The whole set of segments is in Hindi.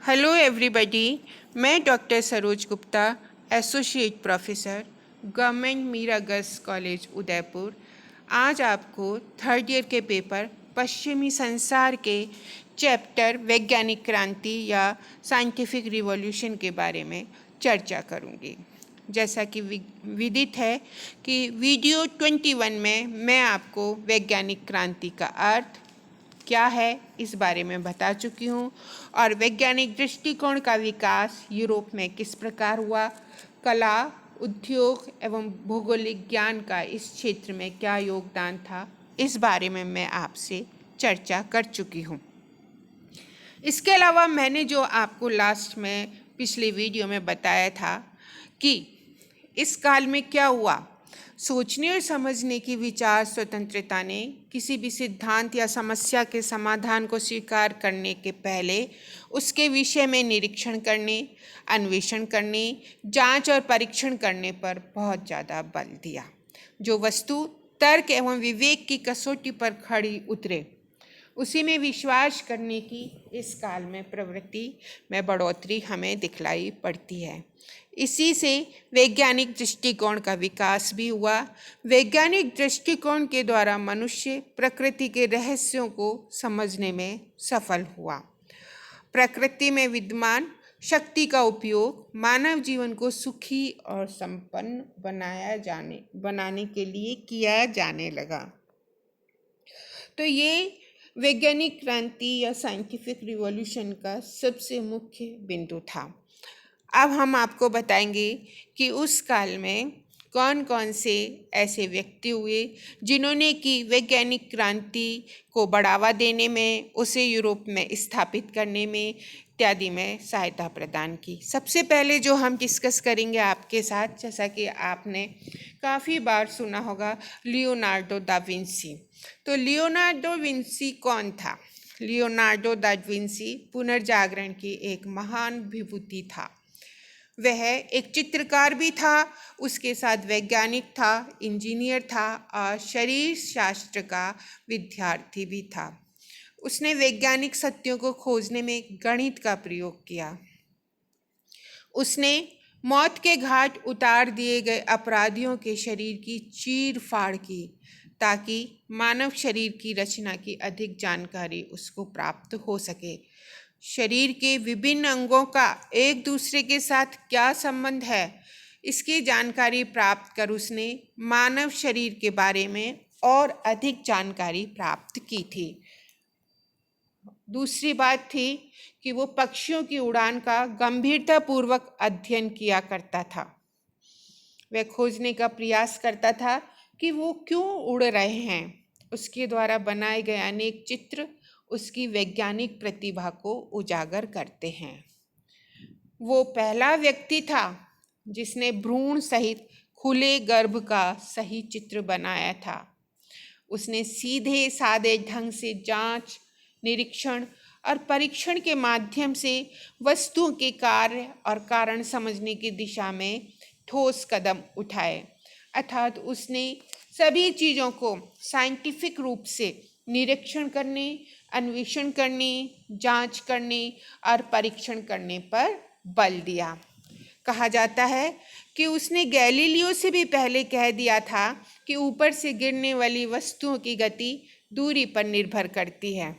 हेलो एवरीबॉडी, मैं doctor Saroj Gupta, associate professor, government Meera girls college Udaipur, आज आपको थर्ड ईयर के पेपर पश्चिमी संसार के चैप्टर वैज्ञानिक क्रांति या साइंटिफिक रिवॉल्यूशन के बारे में चर्चा करूंगी। जैसा कि विदित है कि वीडियो 21 में मैं आपको वैज्ञानिक क्रांति का अर्थ क्या है इस बारे में बता चुकी हूँ और वैज्ञानिक दृष्टिकोण का विकास यूरोप में किस प्रकार हुआ, कला, उद्योग एवं भौगोलिक ज्ञान का इस क्षेत्र में क्या योगदान था, इस बारे में मैं आपसे चर्चा कर चुकी हूँ। इसके अलावा मैंने जो आपको लास्ट में पिछले वीडियो में बताया था कि इस काल में क्या हुआ, सोचने और समझने की विचार स्वतंत्रता ने किसी भी सिद्धांत या समस्या के समाधान को स्वीकार करने के पहले उसके विषय में निरीक्षण करने, अन्वेषण करने, जांच और परीक्षण करने पर बहुत ज़्यादा बल दिया। जो वस्तु तर्क एवं विवेक की कसौटी पर खड़ी उतरे, उसी में विश्वास करने की इस काल में प्रवृत्ति में बढ़ोतरी हमें दिखलाई पड़ती है। इसी से वैज्ञानिक दृष्टिकोण का विकास भी हुआ। वैज्ञानिक दृष्टिकोण के द्वारा मनुष्य प्रकृति के रहस्यों को समझने में सफल हुआ। प्रकृति में विद्यमान शक्ति का उपयोग मानव जीवन को सुखी और संपन्न बनाने के लिए किया जाने लगा। तो ये वैज्ञानिक क्रांति या साइंटिफिक रिवॉल्यूशन का सबसे मुख्य बिंदु था। अब हम आपको बताएंगे कि उस काल में कौन कौन से ऐसे व्यक्ति हुए जिन्होंने कि वैज्ञानिक क्रांति को बढ़ावा देने में, उसे यूरोप में स्थापित करने में इत्यादि में सहायता प्रदान की। सबसे पहले जो हम डिस्कस करेंगे आपके साथ, जैसा कि आपने काफ़ी बार सुना होगा, लियोनार्डो दा विंसी। तो लियोनार्डो विंसी कौन था? लियोनार्डो दा विंसी पुनर्जागरण की एक महान विभूति था। वह एक चित्रकार भी था, उसके साथ वैज्ञानिक था, इंजीनियर था और शरीर शास्त्र का विद्यार्थी भी था। उसने वैज्ञानिक सत्यों को खोजने में गणित का प्रयोग किया। उसने मौत के घाट उतार दिए गए अपराधियों के शरीर की चीर फाड़ की ताकि मानव शरीर की रचना की अधिक जानकारी उसको प्राप्त हो सके। शरीर के विभिन्न अंगों का एक दूसरे के साथ क्या संबंध है, इसकी जानकारी प्राप्त कर उसने मानव शरीर के बारे में और अधिक जानकारी प्राप्त की थी। दूसरी बात थी कि वो पक्षियों की उड़ान का गंभीरतापूर्वक अध्ययन किया करता था। वह खोजने का प्रयास करता था कि वो क्यों उड़ रहे हैं। उसके द्वारा बनाए गए अनेक चित्र उसकी वैज्ञानिक प्रतिभा को उजागर करते हैं। वो पहला व्यक्ति था जिसने भ्रूण सहित खुले गर्भ का सही चित्र बनाया था। उसने सीधे सादे ढंग से जांच, निरीक्षण और परीक्षण के माध्यम से वस्तुओं के कार्य और कारण समझने की दिशा में ठोस कदम उठाए। अर्थात उसने सभी चीज़ों को साइंटिफिक रूप से निरीक्षण करने, अन्वेषण करने, जांच करने और परीक्षण करने पर बल दिया। कहा जाता है कि उसने गैलीलियो से भी पहले कह दिया था कि ऊपर से गिरने वाली वस्तुओं की गति दूरी पर निर्भर करती है।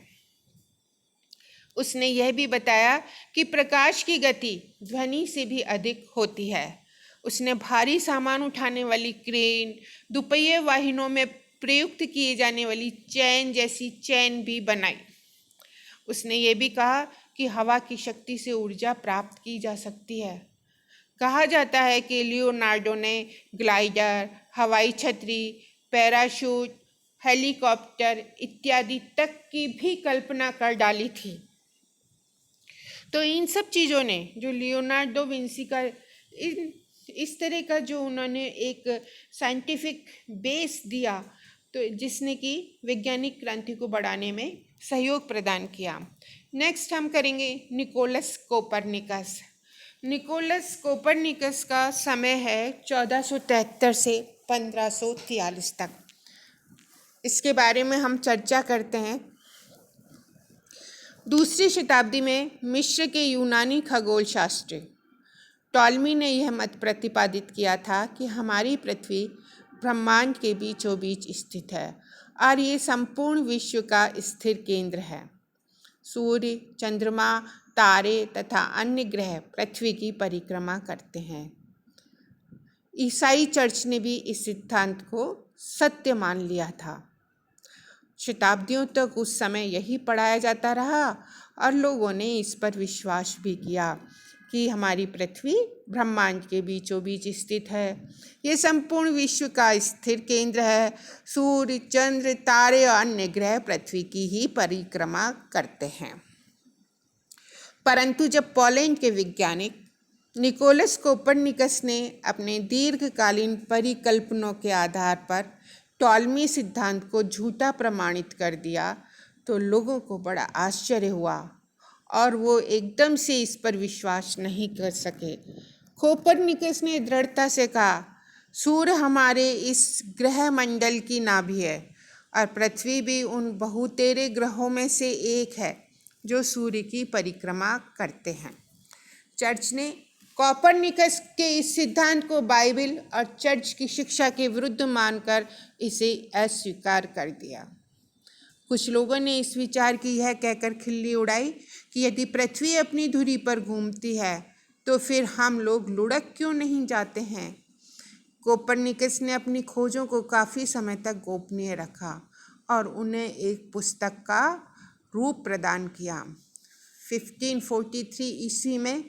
उसने यह भी बताया कि प्रकाश की गति ध्वनि से भी अधिक होती है। उसने भारी सामान उठाने वाली क्रेन, दुपहिया वाहनों में प्रयुक्त किए जाने वाली चैन जैसी चैन भी बनाई। उसने ये भी कहा कि हवा की शक्ति से ऊर्जा प्राप्त की जा सकती है। कहा जाता है कि लियोनार्डो ने ग्लाइडर, हवाई छतरी, पैराशूट, हेलीकॉप्टर इत्यादि तक की भी कल्पना कर डाली थी। तो इन सब चीज़ों ने जो लियोनार्डो विंसी का इस तरह का जो उन्होंने एक साइंटिफिक बेस दिया, तो जिसने कि वैज्ञानिक क्रांति को बढ़ाने में सहयोग प्रदान किया। नेक्स्ट हम करेंगे निकोलस कोपरनिकस। निकोलस कोपरनिकस का समय है 1473 से 1543 तक। इसके बारे में हम चर्चा करते हैं। दूसरी शताब्दी में मिस्र के यूनानी खगोल शास्त्री टॉलमी ने यह मत प्रतिपादित किया था कि हमारी पृथ्वी ब्रह्मांड के बीचों बीच स्थित है और ये संपूर्ण विश्व का स्थिर केंद्र है। सूर्य, चंद्रमा, तारे तथा अन्य ग्रह पृथ्वी की परिक्रमा करते हैं। ईसाई चर्च ने भी इस सिद्धांत को सत्य मान लिया था। शताब्दियों तक उस समय यही पढ़ाया जाता रहा और लोगों ने इस पर विश्वास भी किया कि हमारी पृथ्वी ब्रह्मांड के बीचों बीच स्थित है। ये संपूर्ण विश्व का स्थिर केंद्र है। सूर्य, चंद्र, तारे और अन्य ग्रह पृथ्वी की ही परिक्रमा करते हैं। परंतु जब पोलैंड के वैज्ञानिक निकोलस कोपरनिकस ने अपने दीर्घकालीन परिकल्पनों के आधार पर टॉलमी सिद्धांत को झूठा प्रमाणित कर दिया तो लोगों को बड़ा आश्चर्य हुआ और वो एकदम से इस पर विश्वास नहीं कर सके। कोपरनिकस ने दृढ़ता से कहा, सूर्य हमारे इस ग्रह मंडल की नाभि है और पृथ्वी भी उन बहुतेरे ग्रहों में से एक है जो सूर्य की परिक्रमा करते हैं। चर्च ने कोपरनिकस के इस सिद्धांत को बाइबल और चर्च की शिक्षा के विरुद्ध मानकर इसे अस्वीकार कर दिया। कुछ लोगों ने इस विचार की यह कहकर खिल्ली उड़ाई कि यदि पृथ्वी अपनी धुरी पर घूमती है तो फिर हम लोग लुढ़क क्यों नहीं जाते हैं। कोपरनिकस ने अपनी खोजों को काफ़ी समय तक गोपनीय रखा और उन्हें एक पुस्तक का रूप प्रदान किया। 1543 ईस्वी में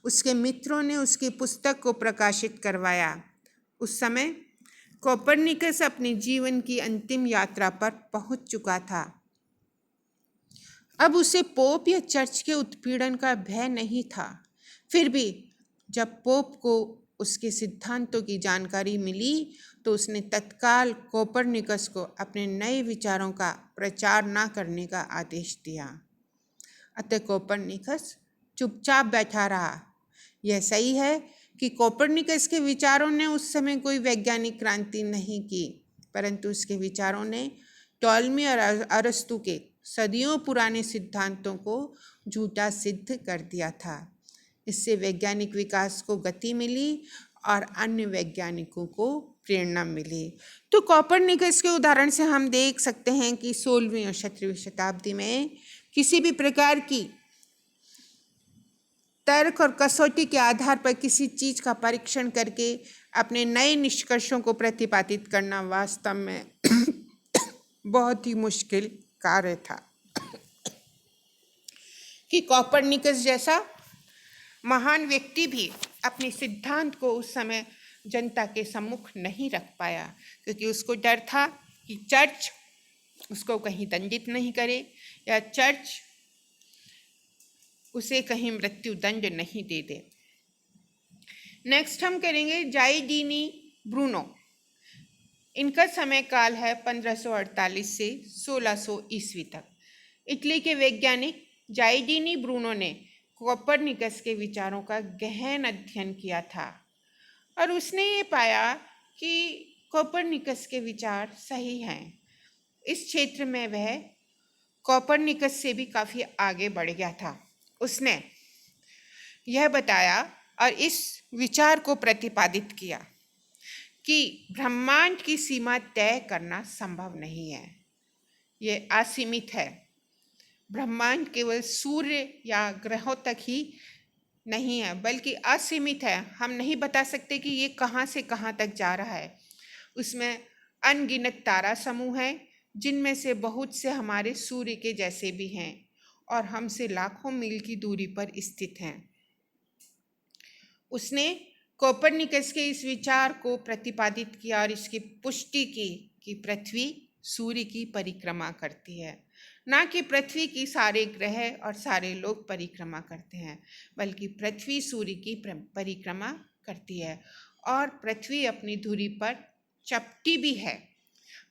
उसके मित्रों ने उसकी पुस्तक को प्रकाशित करवाया। उस समय कोपरनिकस अपने जीवन की अंतिम यात्रा पर पहुंच चुका था। अब उसे पोप या चर्च के उत्पीड़न का भय नहीं था। फिर भी जब पोप को उसके सिद्धांतों की जानकारी मिली तो उसने तत्काल कोपरनिकस को अपने नए विचारों का प्रचार न करने का आदेश दिया। अतः कोपरनिकस चुपचाप बैठा रहा। यह सही है कि कोपरनिकस के विचारों ने उस समय कोई वैज्ञानिक क्रांति नहीं की, परंतु उसके विचारों ने टॉलमी और अरस्तु के सदियों पुराने सिद्धांतों को झूठा सिद्ध कर दिया था। इससे वैज्ञानिक विकास को गति मिली और अन्य वैज्ञानिकों को प्रेरणा मिली। तो कोपरनिकस के उदाहरण से हम देख सकते हैं कि 16वीं और 17वीं शताब्दी में किसी भी प्रकार की तर्क और कसौटी के आधार पर किसी चीज का परीक्षण करके अपने नए निष्कर्षों को प्रतिपादित करना वास्तव में बहुत ही मुश्किल कार्य था। कि कोपरनिकस जैसा महान व्यक्ति भी अपने सिद्धांत को उस समय जनता के सम्मुख नहीं रख पाया, क्योंकि उसको डर था कि चर्च उसको कहीं दंडित नहीं करे या चर्च उसे कहीं मृत्यु दंड नहीं दे दे। नेक्स्ट हम करेंगे जाइडिनी ब्रूनो। इनका समय काल है 1548 से 1600 ईस्वी तक। इटली के वैज्ञानिक जाइडिनी ब्रूनो ने कोपरनिकस के विचारों का गहन अध्ययन किया था और उसने ये पाया कि कोपरनिकस के विचार सही हैं। इस क्षेत्र में वह कोपरनिकस से भी काफ़ी आगे बढ़ गया था। उसने यह बताया और इस विचार को प्रतिपादित किया कि ब्रह्मांड की सीमा तय करना संभव नहीं है, ये असीमित है। ब्रह्मांड केवल सूर्य या ग्रहों तक ही नहीं है, बल्कि असीमित है। हम नहीं बता सकते कि ये कहाँ से कहाँ तक जा रहा है। उसमें अनगिनत तारा समूह हैं, जिनमें से बहुत से हमारे सूर्य के जैसे भी हैं और हमसे लाखों मील की दूरी पर स्थित हैं। उसने कोपरनिकस के इस विचार को प्रतिपादित किया और इसकी पुष्टि की कि पृथ्वी सूर्य की परिक्रमा करती है, ना कि पृथ्वी की सारे ग्रह और सारे लोग परिक्रमा करते हैं, बल्कि पृथ्वी सूर्य की परिक्रमा करती है और पृथ्वी अपनी धुरी पर चपटी भी है।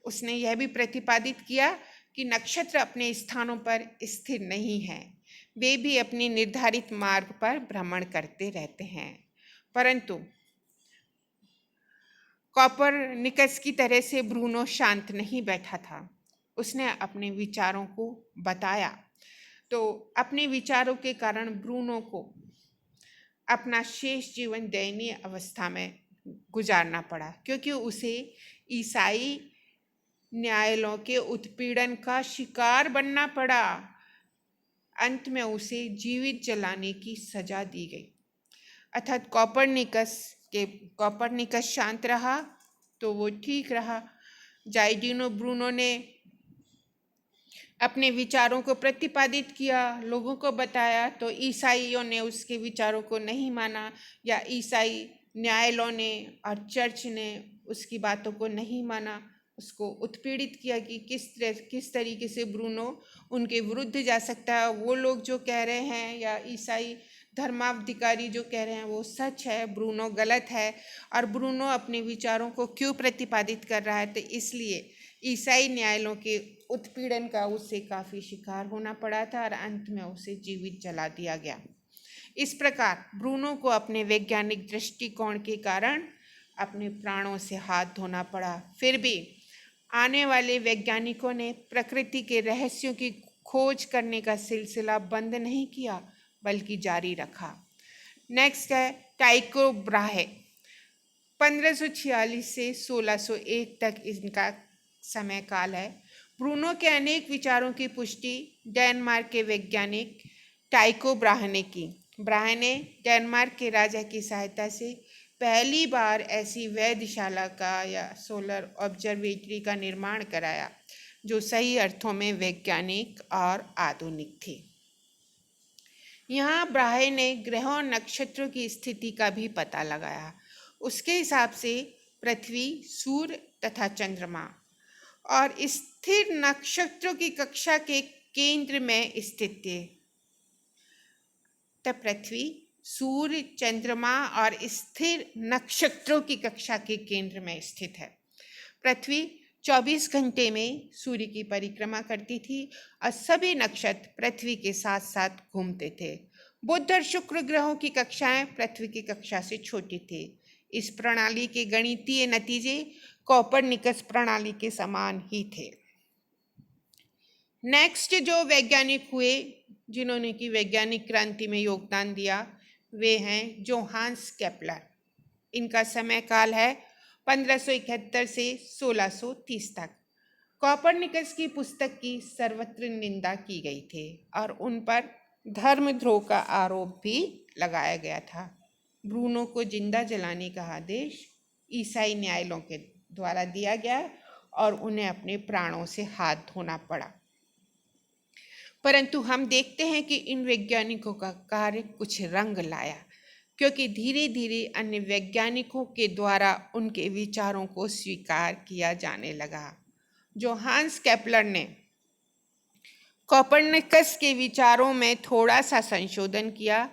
उसने यह भी प्रतिपादित किया कि नक्षत्र अपने स्थानों पर स्थिर नहीं हैं, वे भी अपने निर्धारित मार्ग पर भ्रमण करते रहते हैं। परंतु कोपरनिकस की तरह से ब्रूनो शांत नहीं बैठा था। उसने अपने विचारों को बताया तो अपने विचारों के कारण ब्रूनो को अपना शेष जीवन दयनीय अवस्था में गुजारना पड़ा, क्योंकि उसे ईसाई न्यायालयों के उत्पीड़न का शिकार बनना पड़ा। अंत में उसे जीवित जलाने की सजा दी गई। अर्थात कॉपरनिकस शांत रहा तो वो ठीक रहा। जाइडिनो ब्रूनो ने अपने विचारों को प्रतिपादित किया, लोगों को बताया, तो ईसाइयों ने उसके विचारों को नहीं माना, या ईसाई न्यायालयों ने और चर्च ने उसकी बातों को नहीं माना, उसको उत्पीड़ित किया कि किस तरीके से ब्रूनो उनके विरुद्ध जा सकता है। वो लोग जो कह रहे हैं या ईसाई धर्माधिकारी जो कह रहे हैं वो सच है, ब्रूनो गलत है। और ब्रूनो अपने विचारों को क्यों प्रतिपादित कर रहा है, तो इसलिए ईसाई न्यायालयों के उत्पीड़न का उसे काफ़ी शिकार होना पड़ा था और अंत में उसे जीवित जला दिया गया। इस प्रकार ब्रूनो को अपने वैज्ञानिक दृष्टिकोण के कारण अपने प्राणों से हाथ धोना पड़ा। फिर भी आने वाले वैज्ञानिकों ने प्रकृति के रहस्यों की खोज करने का सिलसिला बंद नहीं किया, बल्कि जारी रखा। नेक्स्ट है टाइको ब्राहे। 1546 से 1601 तक इनका समय काल है। ब्रूनो के अनेक विचारों की पुष्टि डेनमार्क के वैज्ञानिक टाइको ब्राहे ने की। ब्राहे ने डेनमार्क के राजा की सहायता से पहली बार ऐसी वेधशाला का या सोलर ऑब्जर्वेटरी का निर्माण कराया जो सही अर्थों में वैज्ञानिक और आधुनिक थी। यहाँ ब्राहे ने ग्रहों और नक्षत्रों की स्थिति का भी पता लगाया। उसके हिसाब से पृथ्वी, सूर्य तथा चंद्रमा और स्थिर नक्षत्रों की कक्षा के केंद्र में स्थित थे। तब पृथ्वी, सूर्य, चंद्रमा और स्थिर नक्षत्रों की कक्षा के केंद्र में स्थित है। पृथ्वी 24 घंटे में सूर्य की परिक्रमा करती थी और सभी नक्षत्र पृथ्वी के साथ साथ घूमते थे। बुध और शुक्र ग्रहों की कक्षाएं पृथ्वी की कक्षा से छोटी थी। इस प्रणाली के गणितीय नतीजे कोपरनिकस प्रणाली के समान ही थे। नेक्स्ट जो वैज्ञानिक हुए जिन्होंने की वैज्ञानिक क्रांति में योगदान दिया वे हैं जोहान्स केपलर। इनका समय काल है 1571 से 1630 तक। कोपरनिकस की पुस्तक की सर्वत्र निंदा की गई थी और उन पर धर्मद्रोह का आरोप भी लगाया गया था। ब्रूनो को जिंदा जलाने का आदेश ईसाई न्यायालयों के द्वारा दिया गया और उन्हें अपने प्राणों से हाथ धोना पड़ा। परंतु हम देखते हैं कि इन वैज्ञानिकों का कार्य कुछ रंग लाया, क्योंकि धीरे धीरे अन्य वैज्ञानिकों के द्वारा उनके विचारों को स्वीकार किया जाने लगा। जोहान्स केपलर ने कोपरनिकस के विचारों में थोड़ा सा संशोधन किया।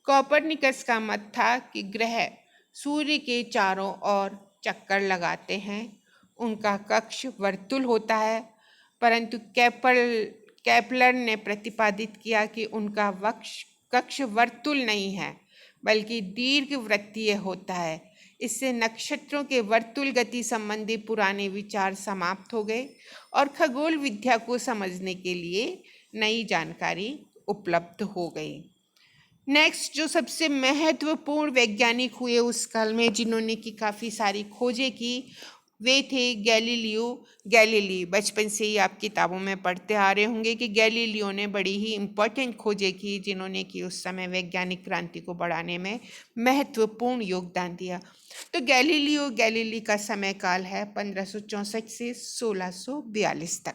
कोपरनिकस का मत था कि ग्रह सूर्य के चारों ओर चक्कर लगाते हैं, उनका कक्ष वर्तुल होता है, परंतु केपलर ने प्रतिपादित किया कि उनका कक्ष वर्तुल नहीं है बल्कि दीर्घवृत्तीय होता है। इससे नक्षत्रों के वर्तुल गति संबंधी पुराने विचार समाप्त हो गए और खगोल विद्या को समझने के लिए नई जानकारी उपलब्ध हो गई। नेक्स्ट जो सबसे महत्वपूर्ण वैज्ञानिक हुए उस काल में जिन्होंने की काफ़ी सारी खोजें की वे थे गैलीलियो गैलीली। बचपन से ही आप किताबों में पढ़ते आ रहे होंगे कि गैलीलियो ने बड़ी ही इम्पोर्टेंट खोजें की जिन्होंने कि उस समय वैज्ञानिक क्रांति को बढ़ाने में महत्वपूर्ण योगदान दिया। तो गैलीलियो गैलीली का समय काल है 1564 से 1642 तक।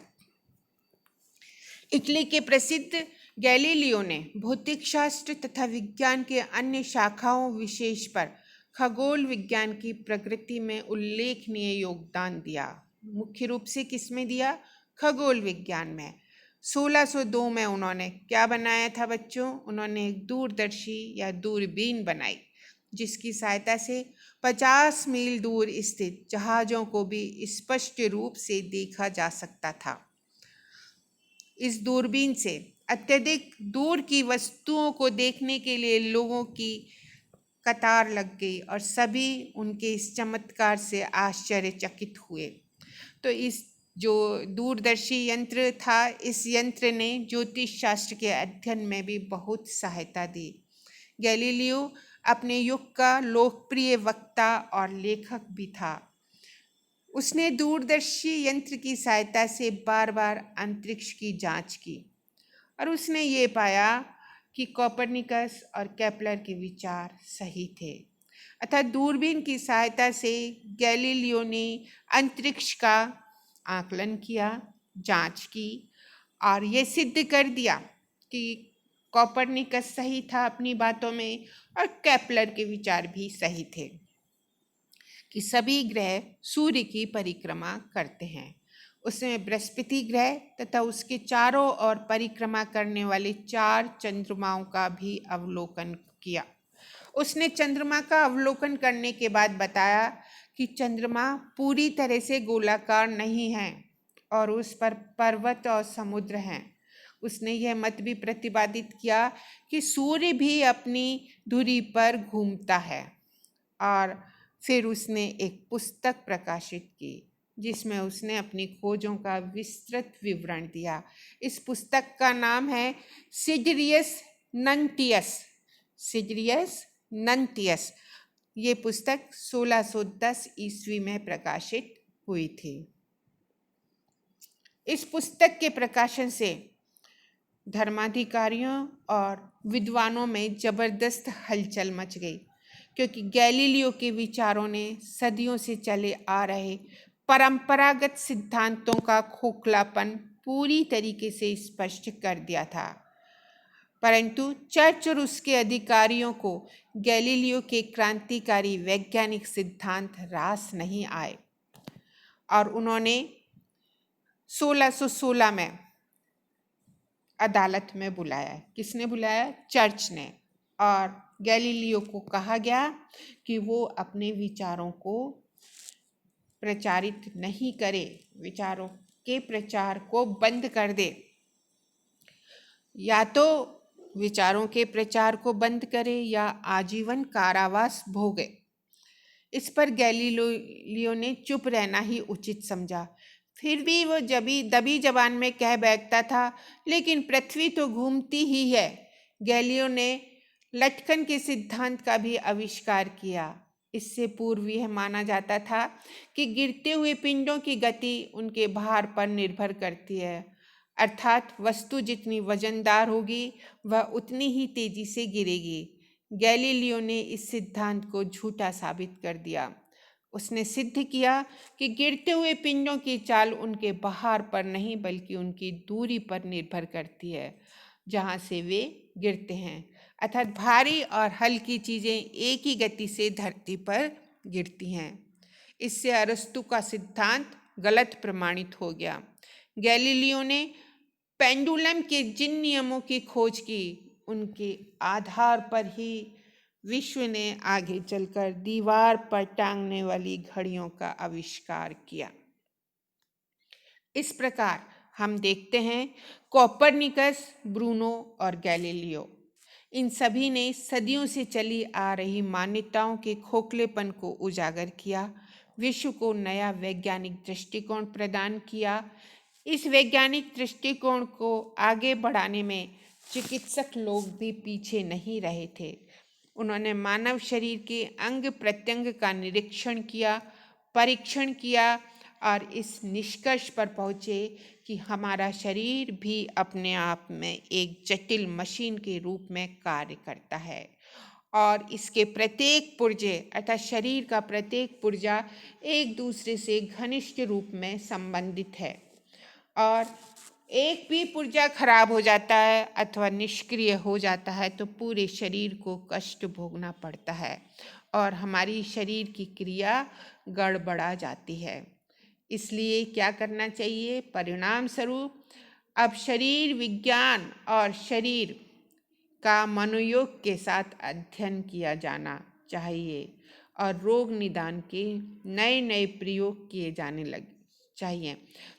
इटली के प्रसिद्ध गैलीलियो ने भौतिक शास्त्र तथा विज्ञान के अन्य शाखाओं विशेष पर खगोल विज्ञान की प्रकृति में उल्लेखनीय योगदान दिया। मुख्य रूप से किसमें दिया? खगोल विज्ञान में। 1602 में उन्होंने क्या बनाया था बच्चों? उन्होंने एक दूरदर्शी या दूरबीन बनाई जिसकी सहायता से 50 मील दूर स्थित जहाज़ों को भी स्पष्ट रूप से देखा जा सकता था। इस दूरबीन से अत्यधिक दूर की वस्तुओं को देखने के लिए लोगों की कतार लग गई और सभी उनके इस चमत्कार से आश्चर्यचकित हुए। तो इस जो दूरदर्शी यंत्र था, इस यंत्र ने ज्योतिष शास्त्र के अध्ययन में भी बहुत सहायता दी। गैलीलियो अपने युग का लोकप्रिय वक्ता और लेखक भी था। उसने दूरदर्शी यंत्र की सहायता से बार बार अंतरिक्ष की जांच की और उसने ये पाया कि कोपरनिकस और केपलर के विचार सही थे। अतः दूरबीन की सहायता से गैलीलियो ने अंतरिक्ष का आकलन किया, जांच की और ये सिद्ध कर दिया कि कोपरनिकस सही था अपनी बातों में और केपलर के विचार भी सही थे कि सभी ग्रह सूर्य की परिक्रमा करते हैं। उसने बृहस्पति ग्रह तथा उसके चारों ओर परिक्रमा करने वाले 4 चंद्रमाओं का भी अवलोकन किया। उसने चंद्रमा का अवलोकन करने के बाद बताया कि चंद्रमा पूरी तरह से गोलाकार नहीं है और उस पर पर्वत और समुद्र हैं। उसने यह मत भी प्रतिपादित किया कि सूर्य भी अपनी धुरी पर घूमता है और फिर उसने एक पुस्तक प्रकाशित की जिसमें उसने अपनी खोजों का विस्तृत विवरण दिया। इस पुस्तक का नाम है सिडरियस नंटियस। सिडरियस नंटियस। ये पुस्तक 1610 ईस्वी में प्रकाशित हुई थी। इस पुस्तक के प्रकाशन से धर्माधिकारियों और विद्वानों में जबरदस्त हलचल मच गई, क्योंकि गैलीलियो के विचारों ने सदियों से चले आ रहे परंपरागत सिद्धांतों का खोखलापन पूरी तरीके से स्पष्ट कर दिया था। परंतु चर्च और उसके अधिकारियों को गैलीलियो के क्रांतिकारी वैज्ञानिक सिद्धांत रास नहीं आए और उन्होंने 1616 में अदालत में बुलाया। किसने बुलाया? चर्च ने। और गैलीलियो को कहा गया कि वो अपने विचारों को प्रचारित नहीं करे, विचारों के प्रचार को बंद कर दे। या तो विचारों के प्रचार को बंद करे या आजीवन कारावास भोगे। इस पर गैलीलियो ने चुप रहना ही उचित समझा। फिर भी वो दबी जबान में कह बैठता था, लेकिन पृथ्वी तो घूमती ही है। गैलीलियो ने लटकन के सिद्धांत का भी आविष्कार किया। इससे पूर्व यह माना जाता था कि गिरते हुए पिंडों की गति उनके भार पर निर्भर करती है, अर्थात वस्तु जितनी वजनदार होगी वह उतनी ही तेजी से गिरेगी। गैलीलियो ने इस सिद्धांत को झूठा साबित कर दिया। उसने सिद्ध किया कि गिरते हुए पिंडों की चाल उनके भार पर नहीं बल्कि उनकी दूरी पर निर्भर करती है जहाँ से वे गिरते हैं, अर्थात भारी और हल्की चीज़ें एक ही गति से धरती पर गिरती हैं। इससे अरस्तु का सिद्धांत गलत प्रमाणित हो गया। गैलीलियो ने पेंडुलम के जिन नियमों की खोज की, उनके आधार पर ही विश्व ने आगे चलकर दीवार पर टांगने वाली घड़ियों का आविष्कार किया। इस प्रकार हम देखते हैं कोपरनिकस, ब्रूनो और गैलीलियो, इन सभी ने सदियों से चली आ रही मान्यताओं के खोखलेपन को उजागर किया, विश्व को नया वैज्ञानिक दृष्टिकोण प्रदान किया। इस वैज्ञानिक दृष्टिकोण को आगे बढ़ाने में चिकित्सक लोग भी पीछे नहीं रहे थे। उन्होंने मानव शरीर के अंग प्रत्यंग का निरीक्षण किया, परीक्षण किया और इस निष्कर्ष पर पहुँचे कि हमारा शरीर भी अपने आप में एक जटिल मशीन के रूप में कार्य करता है और इसके प्रत्येक पुर्जे अर्थात शरीर का प्रत्येक पुर्जा एक दूसरे से घनिष्ठ रूप में संबंधित है और एक भी पुर्जा खराब हो जाता है अथवा निष्क्रिय हो जाता है तो पूरे शरीर को कष्ट भोगना पड़ता है और हमारी शरीर की क्रिया गड़बड़ा जाती है। इसलिए क्या करना चाहिए? परिणाम स्वरूप अब शरीर विज्ञान और शरीर का मनोयोग के साथ अध्ययन किया जाना चाहिए और रोग निदान के नए नए प्रयोग किए जाने लगे चाहिए।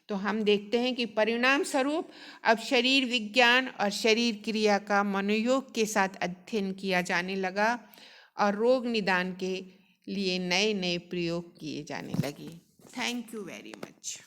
तो हम देखते हैं कि परिणाम स्वरूप अब शरीर विज्ञान और शरीर क्रिया का मनोयोग के साथ अध्ययन किया जाने लगा और रोग निदान के लिए नए नए प्रयोग किए जाने लगे। Thank you very much.